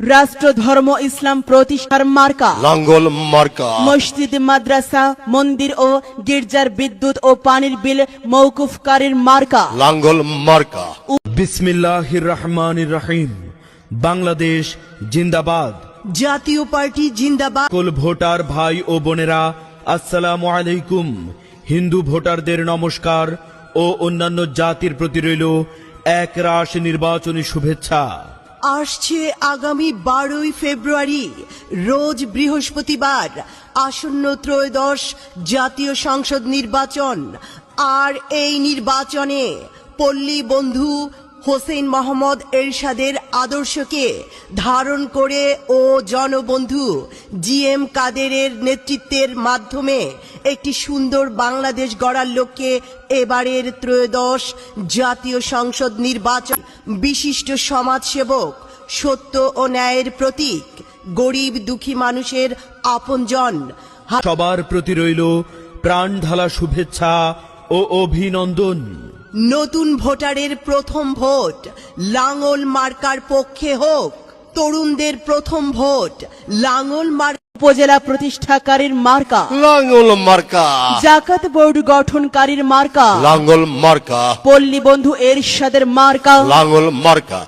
রাষ্ট্র ধর্ম ইসলাম প্রতিষ্ঠার মার্কা লাঙ্গল মার্কা। মসজিদ মাদ্রাসা মন্দির ও গির্জার বিদ্যুৎ ও পানির বিল মওকুফকারীর মার্কা লাঙ্গল মার্কা। বিসমিল্লাহির রহমানির রহিম। বাংলাদেশ জিন্দাবাদ। জাতীয় পার্টি জিন্দাবাদ। সকল ভোটার ভাই ও বোনেরা আসসালামু আলাইকুম। হিন্দু ভোটারদের নমস্কার ও অন্যান্য জাতির প্রতি রইল একরাশ নির্বাচনী শুভেচ্ছা। আসছে আগামী 12ই ফেব্রুয়ারি রোজ বৃহস্পতিবার আসন্ন ত্রয়োদশ জাতীয় সংসদ নির্বাচন। আর এই নির্বাচনে পল্লী বন্ধু হোসেন মোহাম্মদ এরশাদের আদর্শকে ধারণ করে ও জনবন্ধু জিএম কাদেরের নেতৃত্বের মাধ্যমে একটি সুন্দর বাংলাদেশ গড়ার লক্ষ্যে এবারের ত্রয়োদশ জাতীয় সংসদ নির্বাচন বিশিষ্ট সমাজসেবক, সত্য ও ন্যায়ের প্রতীক, গরিব দুঃখী মানুষের আপনজন সবার প্রতি রইল প্রাণ ঢালা শুভেচ্ছা ও অভিনন্দন। নতুন ভোটারের প্রথম ভোট লাঙ্গল মার্কার পক্ষে হোক। তরুণদের প্রথম ভোট লাঙ্গল মার্কা। উপজেলা প্রতিষ্ঠাকারীর মার্কা লাঙ্গল মার্কা। জাকাত বোর্ড গঠনকারীর মার্কা লাঙ্গল মার্কা। পল্লী বন্ধু এরশাদের মার্কা লাঙ্গল মার্কা।